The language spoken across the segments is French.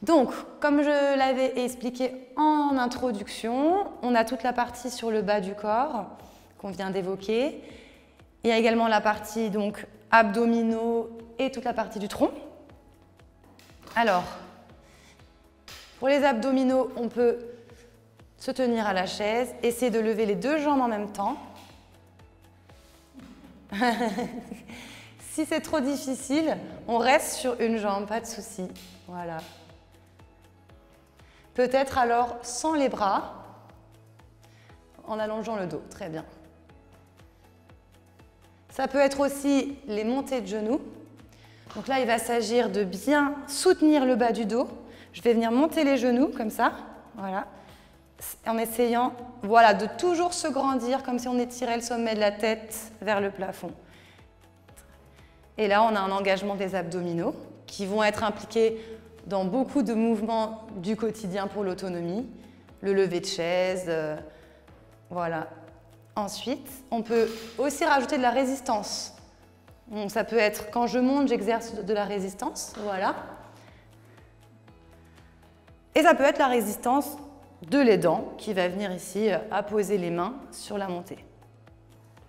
Donc, comme je l'avais expliqué en introduction, on a toute la partie sur le bas du corps qu'on vient d'évoquer. Il y a également la partie donc abdominaux et toute la partie du tronc. Alors, pour les abdominaux, on peut se tenir à la chaise, essayer de lever les deux jambes en même temps. Si c'est trop difficile, on reste sur une jambe, pas de souci. Voilà. Peut-être alors sans les bras, en allongeant le dos. Très bien. Ça peut être aussi les montées de genoux. Donc là, il va s'agir de bien soutenir le bas du dos. Je vais venir monter les genoux comme ça, voilà, en essayant, voilà, de toujours se grandir comme si on étirait le sommet de la tête vers le plafond. Et là, on a un engagement des abdominaux qui vont être impliqués dans beaucoup de mouvements du quotidien pour l'autonomie, le lever de chaise, voilà. Ensuite, on peut aussi rajouter de la résistance. Donc, ça peut être quand je monte, j'exerce de la résistance, voilà. Et ça peut être la résistance de l'aidant qui va venir ici apposer les mains sur la montée.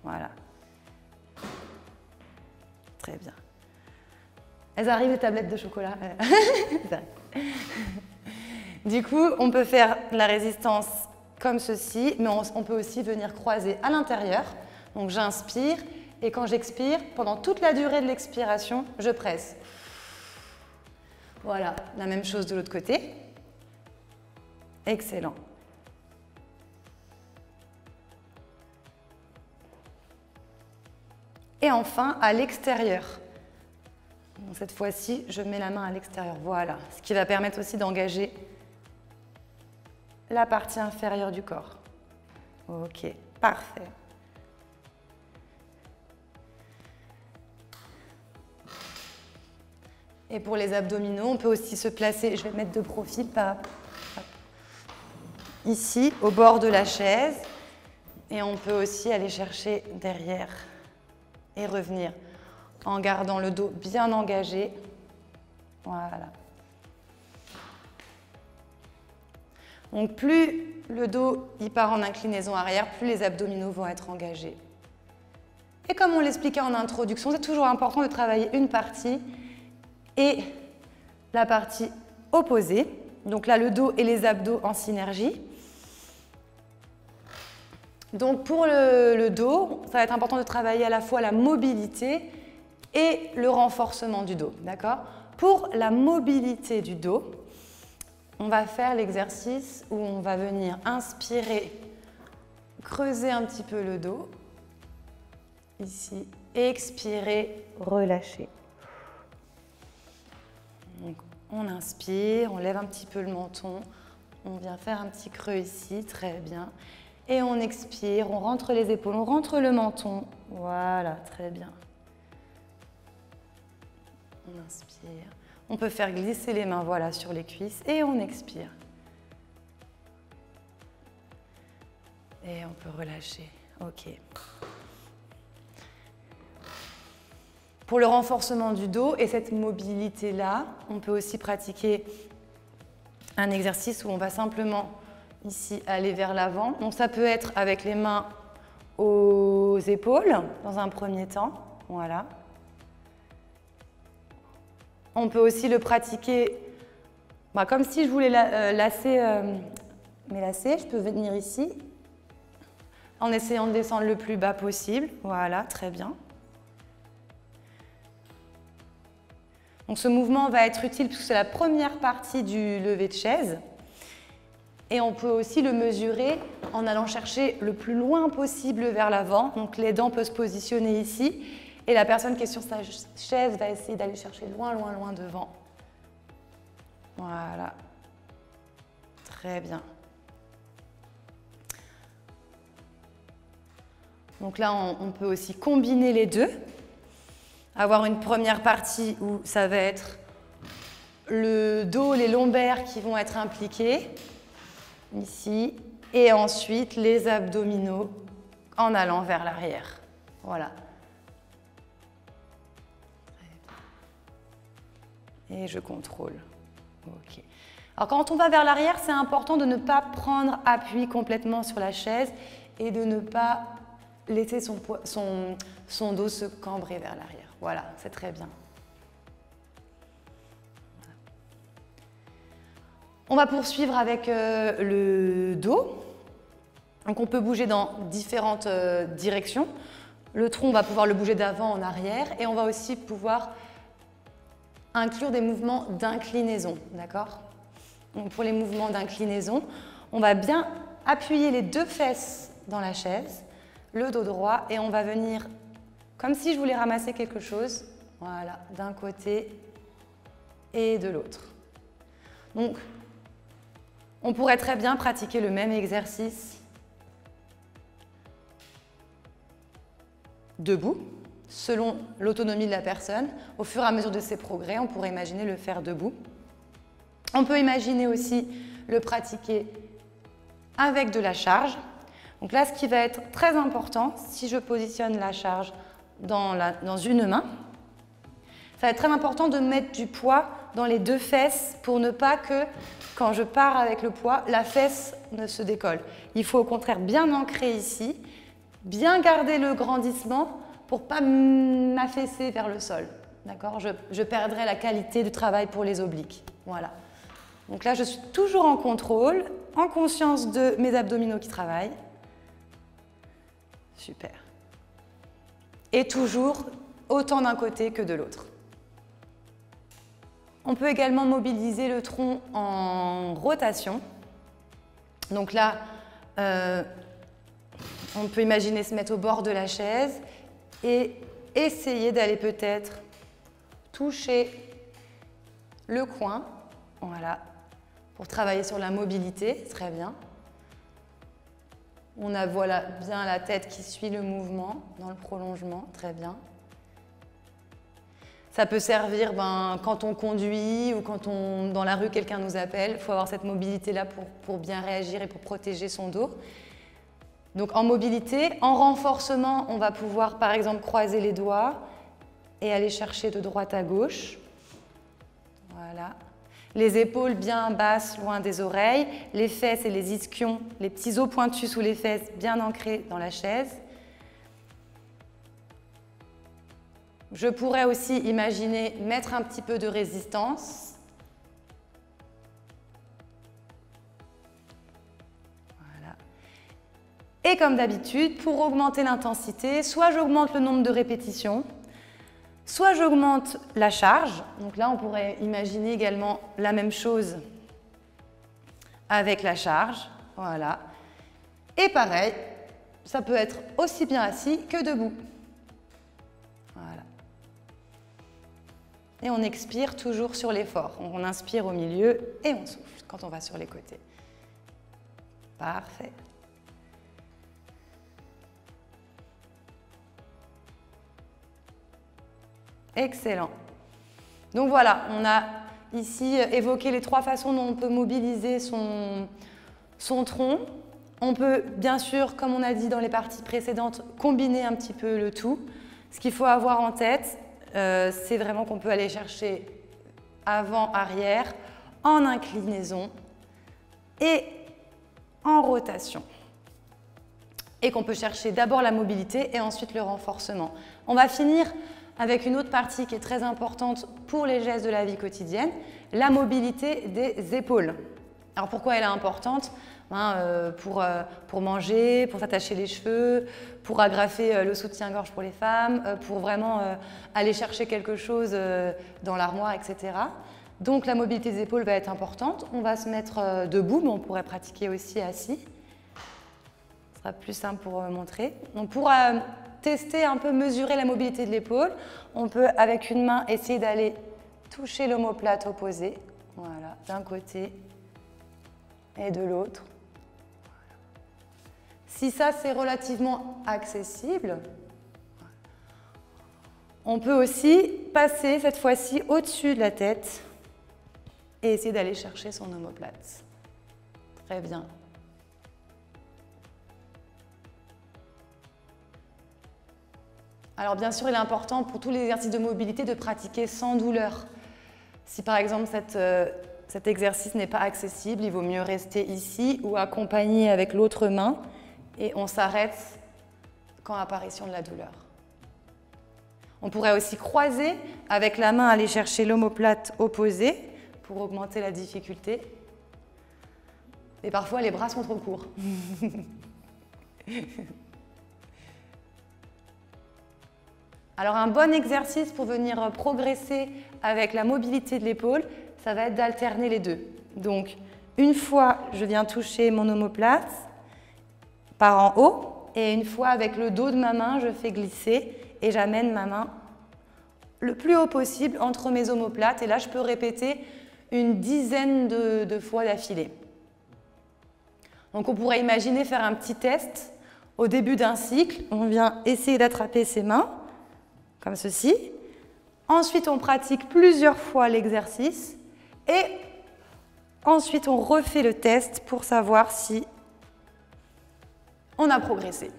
Voilà. Très bien. Elles arrivent, les tablettes de chocolat. Du coup, on peut faire la résistance comme ceci, mais on peut aussi venir croiser à l'intérieur. Donc j'inspire et quand j'expire, pendant toute la durée de l'expiration, je presse. Voilà, la même chose de l'autre côté. Excellent. Et enfin, à l'extérieur. Cette fois-ci, je mets la main à l'extérieur. Voilà, ce qui va permettre aussi d'engager la partie inférieure du corps. Ok, parfait. Et pour les abdominaux, on peut aussi se placer, je vais mettre de profil ici, au bord de la chaise. Et on peut aussi aller chercher derrière et revenir en gardant le dos bien engagé. Voilà. Donc plus le dos il part en inclinaison arrière, plus les abdominaux vont être engagés. Et comme on l'expliquait en introduction, c'est toujours important de travailler une partie et la partie opposée. Donc là, le dos et les abdos en synergie. Donc pour le dos, ça va être important de travailler à la fois la mobilité et le renforcement du dos, d'accord? Pour la mobilité du dos, on va faire l'exercice où on va venir inspirer, creuser un petit peu le dos, ici, et expirer, relâcher. Donc, on inspire, on lève un petit peu le menton, on vient faire un petit creux ici, très bien. Et on expire, on rentre les épaules, on rentre le menton, voilà, très bien. On inspire. On peut faire glisser les mains, voilà, sur les cuisses et on expire. Et on peut relâcher. Ok. Pour le renforcement du dos et cette mobilité-là, on peut aussi pratiquer un exercice où on va simplement ici aller vers l'avant. Donc ça peut être avec les mains aux épaules dans un premier temps. Voilà. On peut aussi le pratiquer comme si je voulais lasser mes lacets. Je peux venir ici en essayant de descendre le plus bas possible. Voilà, très bien. Donc ce mouvement va être utile puisque c'est la première partie du lever de chaise. Et on peut aussi le mesurer en allant chercher le plus loin possible vers l'avant. Donc l'aidant peut se positionner ici. Et la personne qui est sur sa chaise va essayer d'aller chercher loin, loin, loin devant. Voilà. Très bien. Donc là, on peut aussi combiner les deux. Avoir une première partie où ça va être le dos, les lombaires qui vont être impliqués, ici. Et ensuite, les abdominaux en allant vers l'arrière. Voilà. Et je contrôle. Ok. Alors quand on va vers l'arrière, c'est important de ne pas prendre appui complètement sur la chaise et de ne pas laisser son dos se cambrer vers l'arrière. Voilà, c'est très bien. Voilà. On va poursuivre avec le dos. Donc on peut bouger dans différentes directions. Le tronc, on va pouvoir le bouger d'avant en arrière et on va aussi pouvoir inclure des mouvements d'inclinaison, d'accord? Donc pour les mouvements d'inclinaison, on va bien appuyer les deux fesses dans la chaise, le dos droit, et on va venir comme si je voulais ramasser quelque chose, voilà, d'un côté et de l'autre. Donc, on pourrait très bien pratiquer le même exercice debout, selon l'autonomie de la personne. Au fur et à mesure de ses progrès, on pourrait imaginer le faire debout. On peut imaginer aussi le pratiquer avec de la charge. Donc là, ce qui va être très important, si je positionne la charge dans une main, ça va être très important de mettre du poids dans les deux fesses pour ne pas que, quand je pars avec le poids, la fesse ne se décolle. Il faut au contraire bien ancrer ici, bien garder le grandissement pour ne pas m'affaisser vers le sol. D'accord ? Je perdrai la qualité du travail pour les obliques. Voilà. Donc là, je suis toujours en contrôle, en conscience de mes abdominaux qui travaillent. Super. Et toujours autant d'un côté que de l'autre. On peut également mobiliser le tronc en rotation. Donc là, on peut imaginer se mettre au bord de la chaise et essayer d'aller peut-être toucher le coin. Voilà. Pour travailler sur la mobilité, très bien. On a voilà, bien la tête qui suit le mouvement dans le prolongement, très bien. Ça peut servir quand on conduit ou quand dans la rue quelqu'un nous appelle. Il faut avoir cette mobilité-là pour bien réagir et pour protéger son dos. Donc en mobilité, en renforcement, on va pouvoir par exemple croiser les doigts et aller chercher de droite à gauche. Voilà. Les épaules bien basses, loin des oreilles, les fesses et les ischions, les petits os pointus sous les fesses, bien ancrés dans la chaise. Je pourrais aussi imaginer mettre un petit peu de résistance. Voilà. Et comme d'habitude, pour augmenter l'intensité, soit j'augmente le nombre de répétitions, soit j'augmente la charge. Donc là, on pourrait imaginer également la même chose avec la charge. Voilà. Et pareil, ça peut être aussi bien assis que debout. Voilà. Et on expire toujours sur l'effort. On inspire au milieu et on souffle quand on va sur les côtés. Parfait. Excellent. Donc voilà, on a ici évoqué les trois façons dont on peut mobiliser son tronc. On peut, bien sûr, comme on a dit dans les parties précédentes, combiner un petit peu le tout. Ce qu'il faut avoir en tête, c'est vraiment qu'on peut aller chercher avant, arrière, en inclinaison et en rotation. Et qu'on peut chercher d'abord la mobilité et ensuite le renforcement. On va finir avec une autre partie qui est très importante pour les gestes de la vie quotidienne, la mobilité des épaules. Alors pourquoi elle est importante ? Pour manger, pour s'attacher les cheveux, pour agrafer le soutien-gorge pour les femmes, pour vraiment aller chercher quelque chose dans l'armoire, etc. Donc la mobilité des épaules va être importante. On va se mettre debout, mais on pourrait pratiquer aussi assis. Ce sera plus simple pour montrer. Donc pour tester un peu, mesurer la mobilité de l'épaule, on peut avec une main essayer d'aller toucher l'omoplate opposée, voilà, d'un côté et de l'autre. Si ça c'est relativement accessible, on peut aussi passer cette fois-ci au-dessus de la tête et essayer d'aller chercher son omoplate. Très bien. Alors bien sûr, il est important pour tous les exercices de mobilité de pratiquer sans douleur. Si par exemple cet exercice n'est pas accessible, il vaut mieux rester ici ou accompagner avec l'autre main et on s'arrête quand apparition de la douleur. On pourrait aussi croiser avec la main, aller chercher l'omoplate opposée pour augmenter la difficulté. Et parfois, les bras sont trop courts. Alors, un bon exercice pour venir progresser avec la mobilité de l'épaule, ça va être d'alterner les deux. Donc, une fois, je viens toucher mon omoplate par en haut, et une fois, avec le dos de ma main, je fais glisser et j'amène ma main le plus haut possible entre mes omoplates. Et là, je peux répéter une dizaine de fois d'affilée. Donc, on pourrait imaginer faire un petit test au début d'un cycle. On vient essayer d'attraper ses mains, comme ceci. Ensuite, on pratique plusieurs fois l'exercice. Et ensuite, on refait le test pour savoir si on a progressé.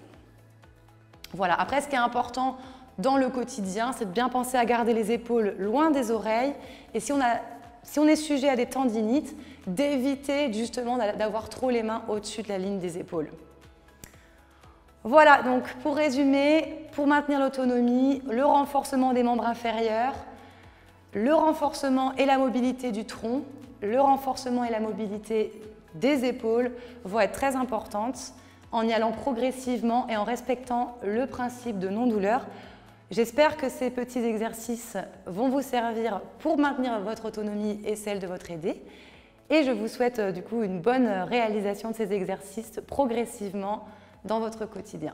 Voilà. Après, ce qui est important dans le quotidien, c'est de bien penser à garder les épaules loin des oreilles. Et si on est sujet à des tendinites, d'éviter justement d'avoir trop les mains au-dessus de la ligne des épaules. Voilà, donc pour résumer, pour maintenir l'autonomie, le renforcement des membres inférieurs, le renforcement et la mobilité du tronc, le renforcement et la mobilité des épaules vont être très importantes en y allant progressivement et en respectant le principe de non-douleur. J'espère que ces petits exercices vont vous servir pour maintenir votre autonomie et celle de votre aidé. Et je vous souhaite du coup une bonne réalisation de ces exercices progressivement dans votre quotidien.